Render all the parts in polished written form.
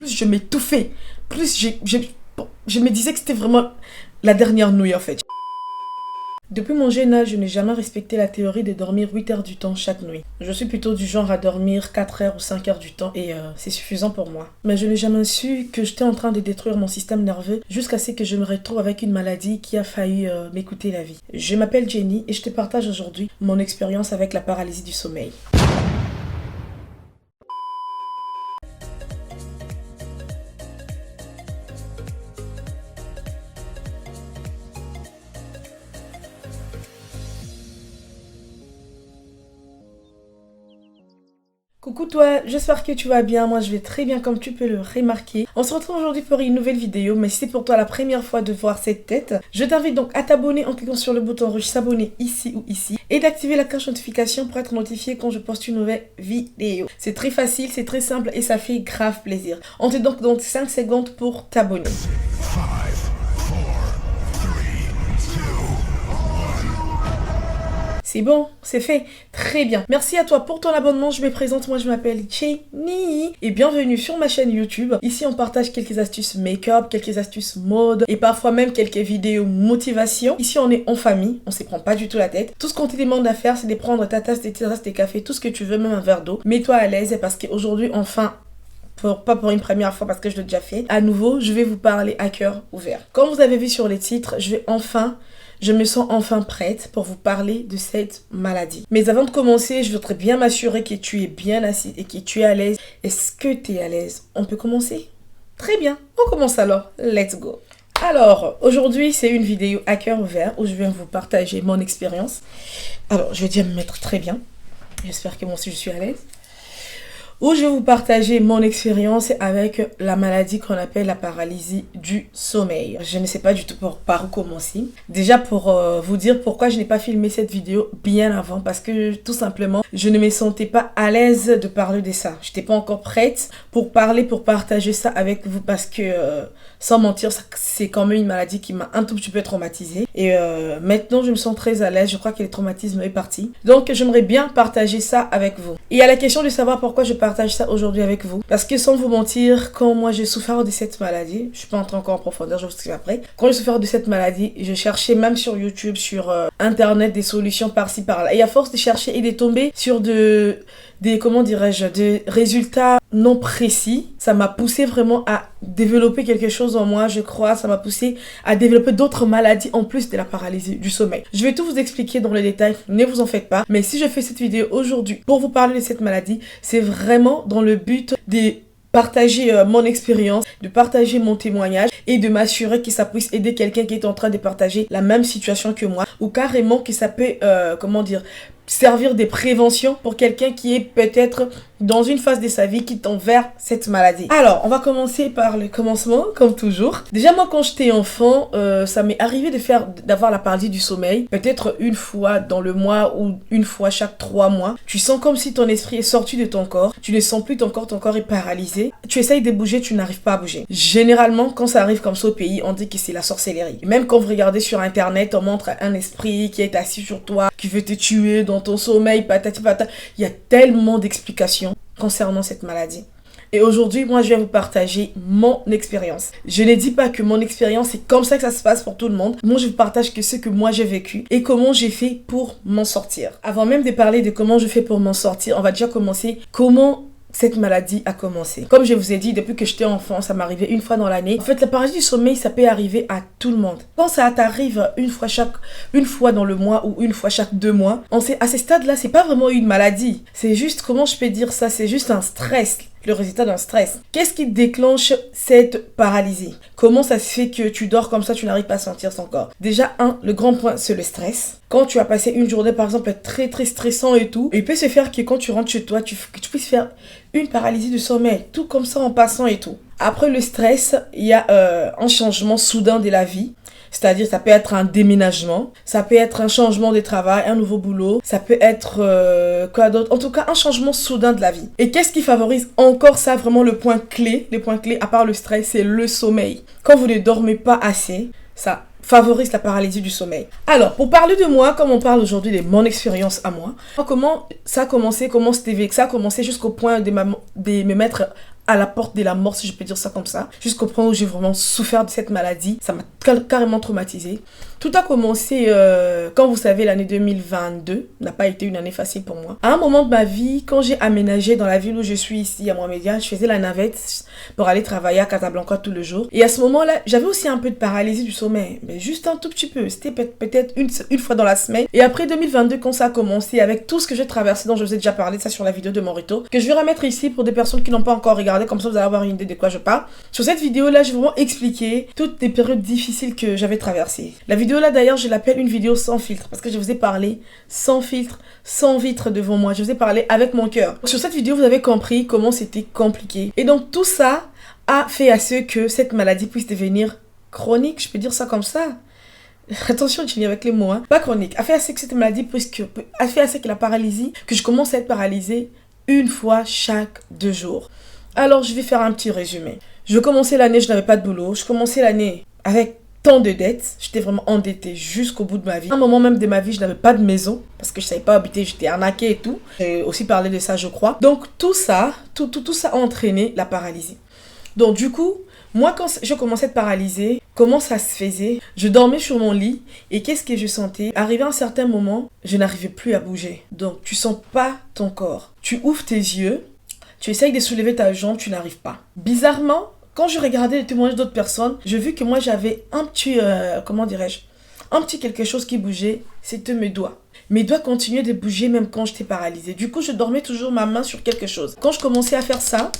plus je m'étouffais, plus je me disais que c'était vraiment la dernière nuit en fait. Depuis mon jeune âge, je n'ai jamais respecté la théorie de dormir 8 heures du temps chaque nuit. Je suis plutôt du genre à dormir 4 heures ou 5 heures du temps et c'est suffisant pour moi. Mais je n'ai jamais su que j'étais en train de détruire mon système nerveux jusqu'à ce que je me retrouve avec une maladie qui a failli m'écouter la vie. Je m'appelle Jenny et je te partage aujourd'hui mon expérience avec la paralysie du sommeil. Coucou toi, j'espère que tu vas bien, moi je vais très bien comme tu peux le remarquer. On se retrouve aujourd'hui pour une nouvelle vidéo, mais si c'est pour toi la première fois de voir cette tête, je t'invite donc à t'abonner en cliquant sur le bouton rouge s'abonner ici ou ici et d'activer la cloche notification pour être notifié quand je poste une nouvelle vidéo. C'est très facile, c'est très simple et ça fait grave plaisir. On te donne donc 5 secondes pour t'abonner. C'est bon, c'est fait. Très bien. Merci à toi pour ton abonnement. Je me présente, moi je m'appelle Jenny et bienvenue sur ma chaîne YouTube. Ici on partage quelques astuces make-up, quelques astuces mode et parfois même quelques vidéos motivation. Ici on est en famille, on ne se prend pas du tout la tête. Tout ce qu'on te demande à faire c'est de prendre ta tasse, tes tasses, tes cafés, tout ce que tu veux, même un verre d'eau. Mets-toi à l'aise parce qu'aujourd'hui enfin... pas pour une première fois parce que je l'ai déjà fait. À nouveau, je vais vous parler à cœur ouvert. Comme vous avez vu sur les titres, je me sens enfin prête pour vous parler de cette maladie. Mais avant de commencer, je voudrais bien m'assurer que tu es bien assis et que tu es à l'aise. Est-ce que tu es à l'aise? On peut commencer? Très bien, on commence alors. Let's go. Alors, aujourd'hui, c'est une vidéo à cœur ouvert où je viens vous partager mon expérience. Alors, je vais déjà me mettre très bien. J'espère que moi aussi je suis à l'aise. Où je vais vous partager mon expérience avec la maladie qu'on appelle la paralysie du sommeil. Je ne sais pas du tout par où commencer. Déjà pour vous dire pourquoi je n'ai pas filmé cette vidéo bien avant, parce que tout simplement, je ne me sentais pas à l'aise de parler de ça. Je n'étais pas encore prête pour partager ça avec vous parce que, sans mentir, c'est quand même une maladie qui m'a un tout petit peu traumatisée. Et maintenant, je me sens très à l'aise. Je crois que le traumatisme est parti. Donc, j'aimerais bien partager ça avec vous. Et à la question de savoir pourquoi je partage ça aujourd'hui avec vous. Parce que sans vous mentir, quand moi j'ai souffert de cette maladie, je suis pas entrée encore en profondeur, je vous explique après. Quand j'ai souffert de cette maladie, je cherchais même sur YouTube, sur Internet, des solutions par-ci par-là. Et à force de chercher et de tomber sur des résultats non précis, ça m'a poussé vraiment à développer quelque chose en moi, je crois. Ça m'a poussé à développer d'autres maladies en plus de la paralysie du sommeil. Je vais tout vous expliquer dans les détails, ne vous en faites pas. Mais si je fais cette vidéo aujourd'hui pour vous parler de cette maladie, c'est vraiment dans le but de partager mon expérience, de partager mon témoignage et de m'assurer que ça puisse aider quelqu'un qui est en train de partager la même situation que moi, ou carrément que ça peut, servir des préventions pour quelqu'un qui est peut-être dans une phase de sa vie qui tend vers cette maladie. Alors, on va commencer par le commencement, comme toujours. Déjà, moi, quand j'étais enfant, ça m'est arrivé d'avoir la paralysie du sommeil, peut-être une fois dans le mois ou une fois chaque 3 mois. Tu sens comme si ton esprit est sorti de ton corps. Tu ne sens plus ton corps est paralysé. Tu essayes de bouger, tu n'arrives pas à bouger. Généralement, quand ça arrive comme ça au pays, on dit que c'est la sorcellerie. Même quand vous regardez sur Internet, on montre un esprit qui est assis sur toi, qui veut te tuer dans ton sommeil, patati patata. Il y a tellement d'explications concernant cette maladie. Et aujourd'hui, moi, je vais vous partager mon expérience. Je ne dis pas que mon expérience, c'est comme ça que ça se passe pour tout le monde. Moi, je vous partage que ce que moi, j'ai vécu et comment j'ai fait pour m'en sortir. Avant même de parler de comment je fais pour m'en sortir, on va déjà commencer comment cette maladie a commencé. Comme je vous ai dit, depuis que j'étais enfant, ça m'arrivait une fois dans l'année. En fait, la paralysie du sommeil, ça peut arriver à tout le monde. Quand ça t'arrive une fois dans le mois ou une fois chaque 2 mois, à ce stade-là, c'est pas vraiment une maladie. C'est juste, comment je peux dire ça? C'est juste un stress. Le résultat d'un stress. Qu'est-ce qui déclenche cette paralysie? Comment ça se fait que tu dors comme ça, tu n'arrives pas à sentir ton corps? Déjà, le grand point, c'est le stress. Quand tu as passé une journée, par exemple, très très stressant et tout, il peut se faire que quand tu rentres chez toi, que tu puisses faire une paralysie du sommeil, tout comme ça en passant et tout. Après le stress, il y a un changement soudain de la vie. C'est-à-dire, ça peut être un déménagement, ça peut être un changement de travail, un nouveau boulot, ça peut être quoi d'autre? En tout cas, un changement soudain de la vie. Et qu'est-ce qui favorise encore ça, vraiment le point clé, à part le stress, c'est le sommeil. Quand vous ne dormez pas assez, ça favorise la paralysie du sommeil. Alors, pour parler de moi, comme on parle aujourd'hui de mon expérience à moi, comment ça a commencé, comment c'était vécu, ça a commencé jusqu'au point de me mettre à la porte de la mort, si je peux dire ça comme ça. Jusqu'au point où j'ai vraiment souffert de cette maladie. Ça m'a carrément traumatisée. Tout a commencé quand vous savez, l'année 2022 n'a pas été une année facile pour moi. À un moment de ma vie, quand j'ai aménagé dans la ville où je suis ici, à Mohamedia, je faisais la navette pour aller travailler à Casablanca tout le jour. Et à ce moment-là, j'avais aussi un peu de paralysie du sommeil, mais juste un tout petit peu. C'était peut-être une fois dans la semaine. Et après 2022, quand ça a commencé, avec tout ce que j'ai traversé, dont je vous ai déjà parlé, ça sur la vidéo de mon retour, que je vais remettre ici pour des personnes qui n'ont pas encore regardé, comme ça vous allez avoir une idée de quoi je parle. Sur cette vidéo-là, j'ai vraiment expliqué toutes les périodes difficiles que j'avais traversées. La vidéo-là, d'ailleurs, je l'appelle une vidéo sans filtre, parce que je vous ai parlé sans filtre, sans vitre devant moi. Je vous ai parlé avec mon cœur. Sur cette vidéo, vous avez compris comment c'était compliqué. Et donc, tout ça a fait à ce que cette maladie puisse devenir chronique, je peux dire ça comme ça. Attention, je lis avec les mots, hein. Pas chronique. A fait à ce que cette maladie a fait à ce que la paralysie, que je commence à être paralysée une fois chaque 2 jours. Alors, je vais faire un petit résumé. Je commençais l'année, je n'avais pas de boulot. Je commençais l'année avec tant de dettes. J'étais vraiment endettée jusqu'au bout de ma vie. À un moment même de ma vie, je n'avais pas de maison parce que je ne savais pas habiter, j'étais arnaquée et tout. J'ai aussi parlé de ça, je crois. Donc, tout ça a entraîné la paralysie. Donc, du coup, moi, quand je commençais à être paralysée, comment ça se faisait? Je dormais sur mon lit et qu'est-ce que je sentais? Arrivé à un certain moment, je n'arrivais plus à bouger. Donc, tu sens pas ton corps. Tu ouvres tes yeux, tu essayes de soulever ta jambe, tu n'arrives pas. Bizarrement, quand je regardais les témoignages d'autres personnes, j'ai vu que moi, j'avais un petit, un petit quelque chose qui bougeait, c'était mes doigts. Mes doigts continuaient de bouger même quand j'étais paralysée. Du coup, je dormais toujours ma main sur quelque chose. Quand je commençais à faire ça,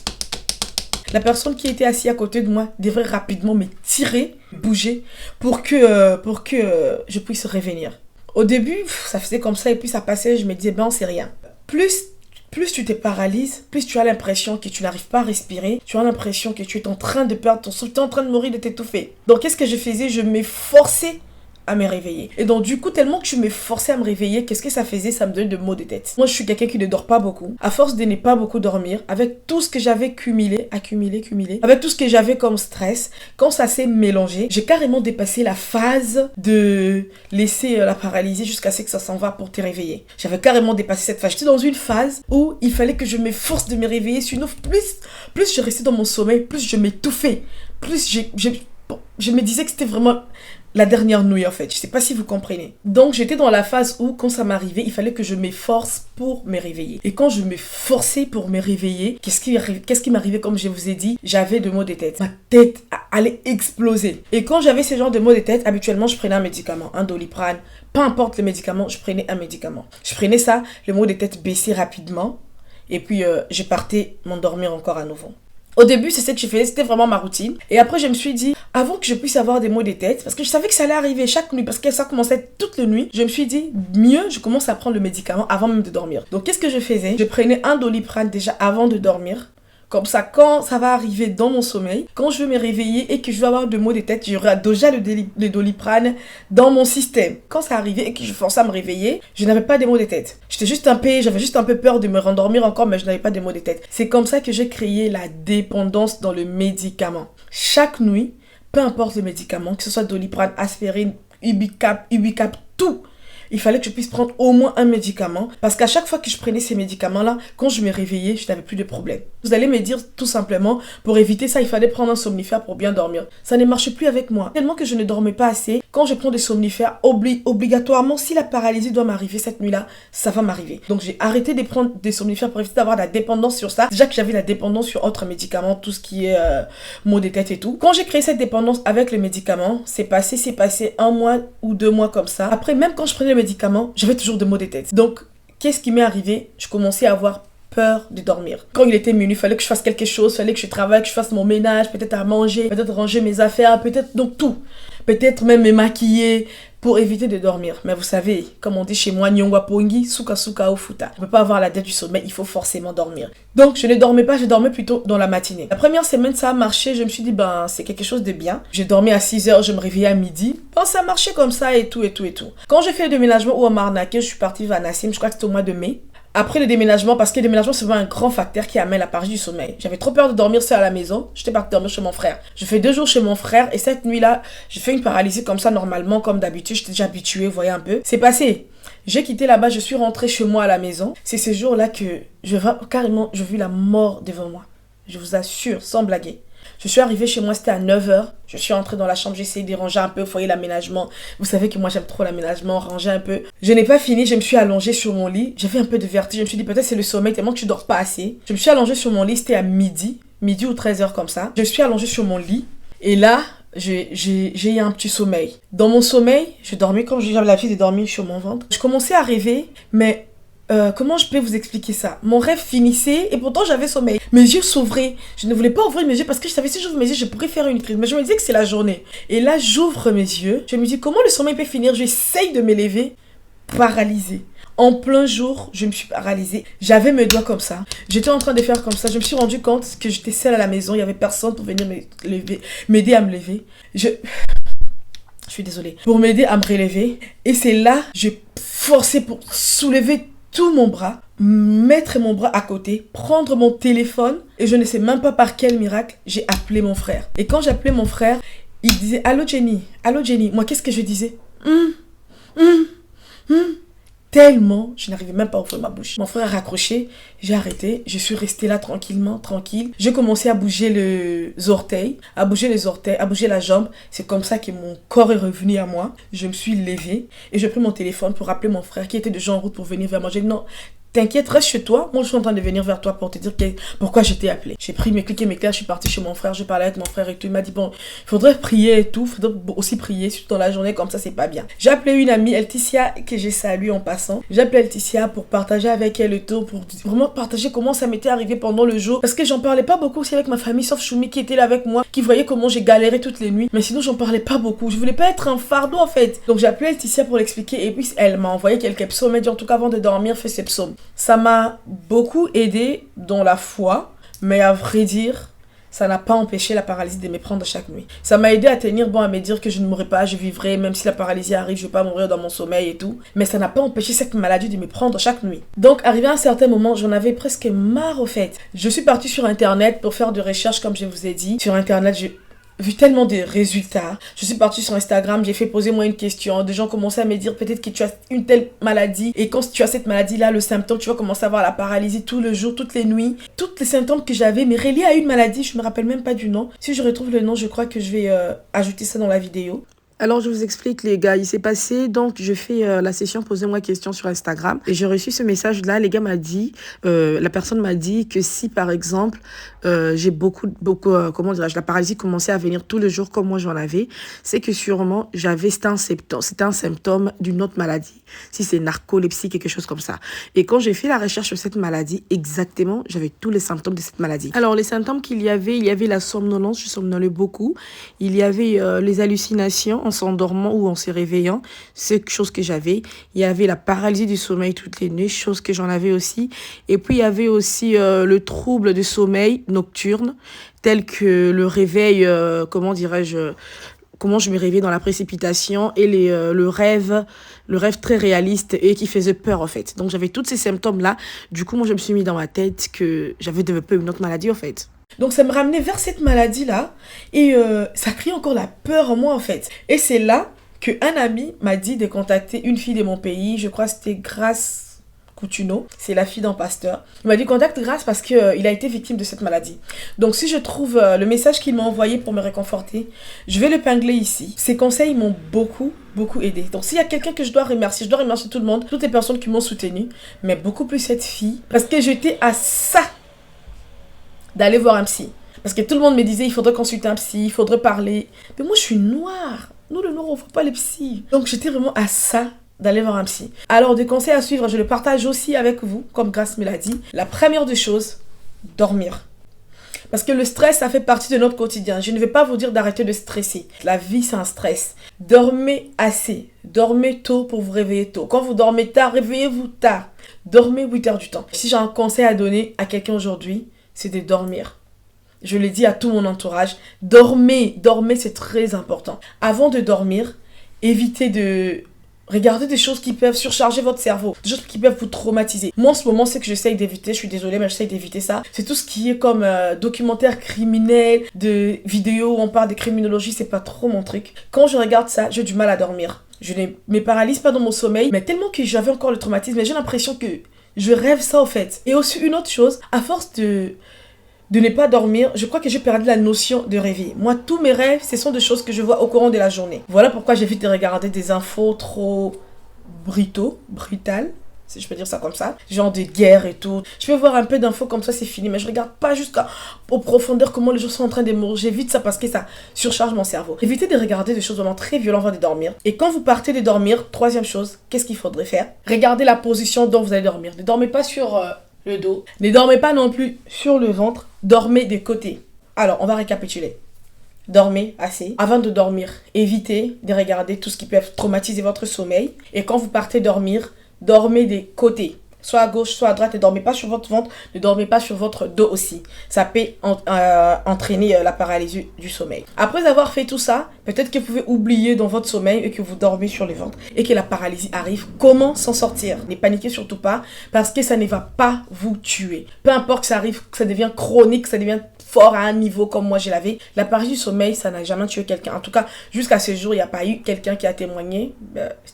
la personne qui était assise à côté de moi devrait rapidement me tirer, bouger, pour que je puisse revenir. Au début, ça faisait comme ça et puis ça passait, je me disais, ben c'est rien. Plus tu te paralyses, plus tu as l'impression que tu n'arrives pas à respirer, tu as l'impression que tu es en train de perdre ton souffle, tu es en train de mourir, de t'étouffer. Donc qu'est-ce que je faisais? Je m'efforçais à me réveiller. Et donc du coup, tellement que je me forçais à me réveiller, qu'est-ce que ça faisait? Ça me donnait de maux de tête. Moi, je suis quelqu'un qui ne dort pas beaucoup. À force de ne pas beaucoup dormir, avec tout ce que j'avais accumulé, avec tout ce que j'avais comme stress, quand ça s'est mélangé, j'ai carrément dépassé la phase de laisser la paralysie jusqu'à ce que ça s'en va pour te réveiller. J'avais carrément dépassé cette phase. J'étais dans une phase où il fallait que je m'efforce de me réveiller, sinon plus je restais dans mon sommeil, plus je m'étouffais, plus je me disais que c'était vraiment la dernière nuit en fait, je sais pas si vous comprenez. Donc j'étais dans la phase où quand ça m'arrivait, il fallait que je m'efforce pour me réveiller. Et quand je me forçais pour me réveiller, qu'est-ce qui m'arrivait? Comme je vous ai dit, j'avais de maux de tête. Ma tête allait exploser. Et quand j'avais ce genre de maux de tête, habituellement je prenais un médicament, un Doliprane. Peu importe le médicament, je prenais un médicament. Je prenais ça, le maux de tête baissait rapidement. Et puis je partais m'endormir encore à nouveau. Au début, c'est ce que je faisais, c'était vraiment ma routine. Et après, je me suis dit, avant que je puisse avoir des maux de tête, parce que je savais que ça allait arriver chaque nuit, parce que ça commençait toute la nuit, je me suis dit, mieux, je commence à prendre le médicament avant même de dormir. Donc, qu'est-ce que je faisais? Je prenais un Doliprane déjà avant de dormir. Comme ça, quand ça va arriver dans mon sommeil, quand je vais me réveiller et que je vais avoir de maux de tête, j'aurai déjà le Doliprane dans mon système. Quand ça arrivait et que je forçais à me réveiller, je n'avais pas de maux de tête. J'avais juste un peu peur de me rendormir encore, mais je n'avais pas de maux de tête. C'est comme ça que j'ai créé la dépendance dans le médicament. Chaque nuit, peu importe le médicament, que ce soit Doliprane, aspirine, Ubicap, tout. Il fallait que je puisse prendre au moins un médicament. Parce qu'à chaque fois que je prenais ces médicaments-là, quand je me réveillais, je n'avais plus de problème. Vous allez me dire tout simplement, pour éviter ça, il fallait prendre un somnifère pour bien dormir. Ça ne marchait plus avec moi. Tellement que je ne dormais pas assez. Quand je prends des somnifères, obligatoirement, si la paralysie doit m'arriver cette nuit-là, ça va m'arriver. Donc j'ai arrêté de prendre des somnifères pour éviter d'avoir la dépendance sur ça. Déjà que j'avais la dépendance sur autres médicaments, tout ce qui est maux de tête et tout. Quand j'ai créé cette dépendance avec les médicaments, c'est passé 1 mois ou 2 mois comme ça. Après, même quand je prenais les médicaments, j'avais toujours des maux de tête. Donc, qu'est-ce qui m'est arrivé? Je commençais à avoir peur de dormir. Quand il était minuit, il fallait que je fasse quelque chose, il fallait que je travaille, que je fasse mon ménage, peut-être à manger, peut-être ranger mes affaires, peut-être donc tout. Peut-être même me maquiller pour éviter de dormir. Mais vous savez, comme on dit chez moi, Nyongwa Pongi, Suka Suka Ofuta. On ne peut pas avoir la dette du sommeil, il faut forcément dormir. Donc je ne dormais pas, je dormais plutôt dans la matinée. La première semaine, ça a marché, je me suis dit, ben c'est quelque chose de bien. J'ai dormi à 6h, je me réveillais à midi. Bon, ça marchait comme ça et tout. Quand j'ai fait le déménagement ou à Marnaké, je suis partie vers Nassim, je crois que c'était au mois de mai. Après le déménagement, parce que le déménagement c'est vraiment un grand facteur qui amène la paralysie du sommeil. J'avais trop peur de dormir seule à la maison, j'étais partie dormir chez mon frère. Je fais 2 jours chez mon frère et cette nuit-là, j'ai fait une paralysie comme ça normalement, comme d'habitude, j'étais déjà habituée, vous voyez un peu. C'est passé. J'ai quitté là-bas, je suis rentrée chez moi à la maison. C'est ce jour-là que je vis la mort devant moi. Je vous assure, sans blaguer. Je suis arrivée chez moi, c'était à 9h. Je suis entrée dans la chambre, j'ai essayé de ranger un peu, foyer l'aménagement. Vous savez que moi j'aime trop l'aménagement, ranger un peu. Je n'ai pas fini, je me suis allongée sur mon lit. J'avais un peu de vertige, je me suis dit peut-être c'est le sommeil, tellement que tu dors pas assez. Je me suis allongée sur mon lit, c'était à midi ou 13h comme ça. Je suis allongée sur mon lit et là, j'ai eu un petit sommeil. Dans mon sommeil, je dormais comme j'avais l'habitude de dormir sur mon ventre. Je commençais à rêver, mais comment je peux vous expliquer ça? Mon rêve finissait et pourtant j'avais sommeil. Mes yeux s'ouvraient. Je ne voulais pas ouvrir mes yeux parce que je savais si j'ouvre mes yeux, je pourrais faire une crise. Mais je me disais que c'est la journée. Et là, j'ouvre mes yeux. Je me dis comment le sommeil peut finir? J'essaye de m'élever. Paralysée. En plein jour, je me suis paralysée. J'avais mes doigts comme ça. J'étais en train de faire comme ça. Je me suis rendu compte que j'étais seule à la maison. Il n'y avait personne pour venir m'aider à me lever. Je suis désolée. Pour m'aider à me relever. Et c'est là, j'ai forcé pour soulever tout mon bras, mettre mon bras à côté, prendre mon téléphone et je ne sais même pas par quel miracle, j'ai appelé mon frère. Et quand j'appelais mon frère, il disait « Allô Jenny, allô Jenny ». Moi, qu'est-ce que je disais? Tellement, je n'arrivais même pas à ouvrir ma bouche. Mon frère a raccroché, j'ai arrêté, je suis restée là tranquillement, tranquille. J'ai commencé à bouger les orteils, à bouger la jambe. C'est comme ça que mon corps est revenu à moi. Je me suis levée et j'ai pris mon téléphone pour appeler mon frère qui était déjà en route pour venir vers moi. J'ai dit non, t'inquiète, reste chez toi. Moi, je suis en train de venir vers toi pour te dire pourquoi je t'ai appelé. J'ai pris mes clics et mes clairs, je suis partie chez mon frère, je parlais avec mon frère et tout. Il m'a dit, bon, il faudrait prier et tout, il faudrait aussi prier, surtout dans la journée, comme ça, c'est pas bien. J'ai appelé une amie, Elticia, que j'ai saluée en passant. J'ai appelé Elticia pour partager avec elle le tour, pour vraiment partager comment ça m'était arrivé pendant le jour. Parce que j'en parlais pas beaucoup aussi avec ma famille, sauf Choumi qui était là avec moi, qui voyait comment j'ai galéré toutes les nuits. Mais sinon, j'en parlais pas beaucoup. Je voulais pas être un fardeau, en fait. Donc, j'ai appelé Elticia pour l'expliquer et puis elle m'a envoyé quelques psaumes. Elle m'a dit, en tout cas, avant de dormir, fais ces psaumes. Ça m'a beaucoup aidé dans la foi, mais à vrai dire, ça n'a pas empêché la paralysie de me prendre chaque nuit. Ça m'a aidé à tenir bon, à me dire que je ne mourrais pas, je vivrai, même si la paralysie arrive, je ne vais pas mourir dans mon sommeil et tout. Mais ça n'a pas empêché cette maladie de me prendre chaque nuit. Donc, arrivé à un certain moment, j'en avais presque marre au fait. Je suis partie sur Internet pour faire de recherches, comme je vous ai dit. Sur Internet, j'ai vu tellement de résultats. Je suis partie sur Instagram, j'ai fait poser moi une question. Des gens commençaient à me dire peut-être que tu as une telle maladie. Et quand tu as cette maladie-là, le symptôme, tu vas commencer à avoir la paralysie tout le jour, toutes les nuits. Tous les symptômes que j'avais, mais reliés à une maladie, je ne me rappelle même pas du nom. Si je retrouve le nom, je crois que je vais ajouter ça dans la vidéo. Alors, je vous explique, les gars, il s'est passé, donc je fais la session Posez-moi question sur Instagram et j'ai reçu ce message-là. Les gars m'a dit, la personne m'a dit que si, par exemple, j'ai beaucoup, comment dirais-je, la paralysie commençait à venir tous les jours comme moi j'en avais, c'est que sûrement, c'était un symptôme d'une autre maladie. Si c'est narcolepsie, quelque chose comme ça. Et quand j'ai fait la recherche sur cette maladie, exactement, j'avais tous les symptômes de cette maladie. Alors, les symptômes qu'il y avait la somnolence, je somnolais beaucoup. Il y avait les hallucinations, en s'endormant ou en se réveillant, c'est chose que j'avais. Il y avait la paralysie du sommeil toutes les nuits, chose que j'en avais aussi. Et puis, il y avait aussi le trouble du sommeil nocturne, tel que le réveil, comment dirais-je, comment je me réveillais dans la précipitation et le rêve très réaliste et qui faisait peur, en fait. Donc, j'avais tous ces symptômes-là. Du coup, moi, je me suis mis dans ma tête que j'avais développé une autre maladie, en fait. Donc, ça me ramenait vers cette maladie-là et ça crée encore la peur en moi, en fait. Et c'est là qu'un ami m'a dit de contacter une fille de mon pays. Je crois que c'était Grace Coutuneau. C'est la fille d'un pasteur. Il m'a dit contacte Grace parce qu'il a été victime de cette maladie. Donc, si je trouve le message qu'il m'a envoyé pour me réconforter, je vais l'épingler ici. Ses conseils m'ont beaucoup aidé. Donc, s'il y a quelqu'un que je dois remercier tout le monde, toutes les personnes qui m'ont soutenu, mais beaucoup plus cette fille. Parce que j'étais à ça d'aller voir un psy. Parce que tout le monde me disait, il faudrait consulter un psy, il faudrait parler. Mais moi, je suis noire. Nous, le noir, on ne voit pas les psys. Donc, j'étais vraiment à ça d'aller voir un psy. Alors, des conseils à suivre, je le partage aussi avec vous, comme Grace me l'a dit. La première des choses, dormir. Parce que le stress, ça fait partie de notre quotidien. Je ne vais pas vous dire d'arrêter de stresser. La vie, c'est un stress. Dormez assez. Dormez tôt pour vous réveiller tôt. Quand vous dormez tard, réveillez-vous tard. Dormez 8 heures du temps. Si j'ai un conseil à donner à quelqu'un aujourd'hui, c'est de dormir. Je le dis à tout mon entourage. Dormez, c'est très important. Avant de dormir, évitez de regarder des choses qui peuvent surcharger votre cerveau, des choses qui peuvent vous traumatiser. Moi, en ce moment, c'est que j'essaye d'éviter, je suis désolée, mais j'essaye d'éviter ça. C'est tout ce qui est comme documentaire criminel, de vidéos où on parle de criminologie, c'est pas trop mon truc. Quand je regarde ça, j'ai du mal à dormir. Je ne me paralyse pas dans mon sommeil, mais tellement que j'avais encore le traumatisme, mais j'ai l'impression que je rêve ça, en fait. Et aussi, une autre chose, à force de de ne pas dormir, je crois que j'ai perdu la notion de rêver. Moi, tous mes rêves, ce sont des choses que je vois au courant de la journée. Voilà pourquoi j'évite de regarder des infos trop brutales, si je peux dire ça comme ça, genre de guerre et tout. Je peux voir un peu d'infos comme ça, c'est fini, mais je regarde pas jusqu'à aux profondeurs comment les gens sont en train de mourir. J'évite ça parce que ça surcharge mon cerveau. Évitez de regarder des choses vraiment très violentes avant de dormir. Et quand vous partez de dormir, troisième chose, qu'est-ce qu'il faudrait faire? Regardez la position dont vous allez dormir. Ne dormez pas sur le dos. Ne dormez pas non plus sur le ventre. Dormez de côté. Alors, on va récapituler. Dormez assez. Avant de dormir, évitez de regarder tout ce qui peut traumatiser votre sommeil. Et quand vous partez dormir, dormez des côtés. Soit à gauche, soit à droite. Ne dormez pas sur votre ventre. Ne dormez pas sur votre dos aussi. Ça peut entraîner la paralysie du sommeil. Après avoir fait tout ça, peut-être que vous pouvez oublier dans votre sommeil et que vous dormez sur le ventre et que la paralysie arrive. Comment s'en sortir? Ne paniquez surtout pas parce que ça ne va pas vous tuer. Peu importe que ça arrive, que ça devient chronique, que ça devient fort à un niveau comme moi je l'avais. La paralysie du sommeil, ça n'a jamais tué quelqu'un. En tout cas, jusqu'à ce jour, il n'y a pas eu quelqu'un qui a témoigné.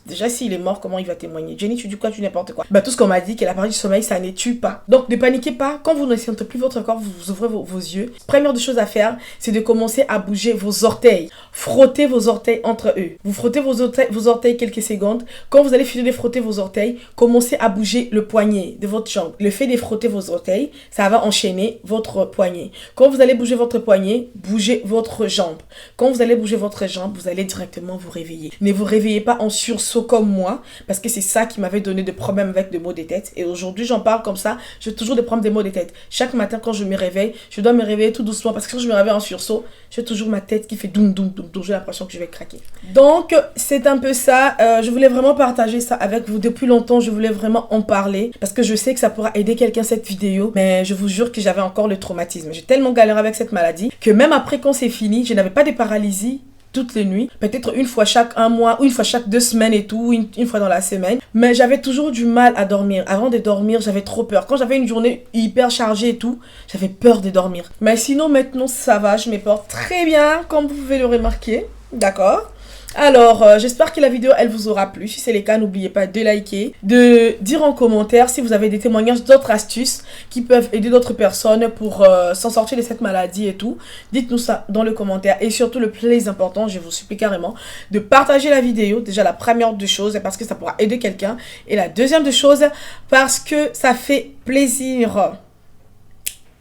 Déjà, s'il est mort, comment il va témoigner? Jenny, tu dis quoi? Tu n'importe quoi. Tout ce qu'on m'a dit, que la paralysie du sommeil, ça ne tue pas. Donc, ne paniquez pas. Quand vous ne sentez plus votre corps, vous ouvrez vos yeux. Première des choses à faire, c'est de commencer à bouger vos orteils. Frottez vos orteils entre eux. Vous frottez vos orteils quelques secondes. Quand vous allez finir de frotter vos orteils, commencez à bouger le poignet de votre jambe. Le fait de frotter vos orteils, ça va enchaîner votre poignet. Quand vous allez bouger votre poignet, bougez votre jambe. Quand vous allez bouger votre jambe, vous allez directement vous réveiller. Ne vous réveillez pas en sursaut comme moi, parce que c'est ça qui m'avait donné des problèmes avec des maux de tête. Et aujourd'hui, j'en parle comme ça, j'ai toujours des problèmes de maux de tête. Chaque matin, quand je me réveille, je dois me réveiller tout doucement, parce que quand je me réveille en sursaut, j'ai toujours ma tête qui fait doum doum doum doum. J'ai l'impression que je vais craquer. Donc, c'est un peu ça. Je voulais vraiment partager ça avec vous depuis longtemps. Je voulais vraiment en parler, parce que je sais que ça pourra aider quelqu'un cette vidéo. Mais je vous jure que j'avais encore le traumatisme. J'ai tellement galéré avec cette maladie que même après quand c'est fini, je n'avais pas de paralysie toutes les nuits, peut-être une fois chaque un mois ou une fois chaque 2 semaines et tout, une fois dans la semaine, mais j'avais toujours du mal à dormir. Avant de dormir, j'avais trop peur. Quand j'avais une journée hyper chargée et tout, j'avais peur de dormir. Mais sinon maintenant ça va, je me porte très bien comme vous pouvez le remarquer, d'accord? Alors, j'espère que la vidéo, elle vous aura plu. Si c'est le cas, n'oubliez pas de liker, de dire en commentaire si vous avez des témoignages d'autres astuces qui peuvent aider d'autres personnes pour s'en sortir de cette maladie et tout. Dites-nous ça dans le commentaire. Et surtout, le plus important, je vous supplie carrément, de partager la vidéo. Déjà, la première des choses, parce que ça pourra aider quelqu'un. Et la deuxième des choses, parce que ça fait plaisir.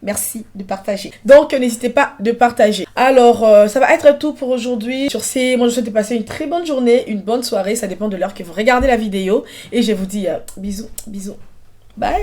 Merci de partager. Donc, n'hésitez pas de partager. Alors, ça va être tout pour aujourd'hui. Sur ce, moi, je vous souhaite de passer une très bonne journée, une bonne soirée. Ça dépend de l'heure que vous regardez la vidéo. Et je vous dis bisous, bisous. Bye!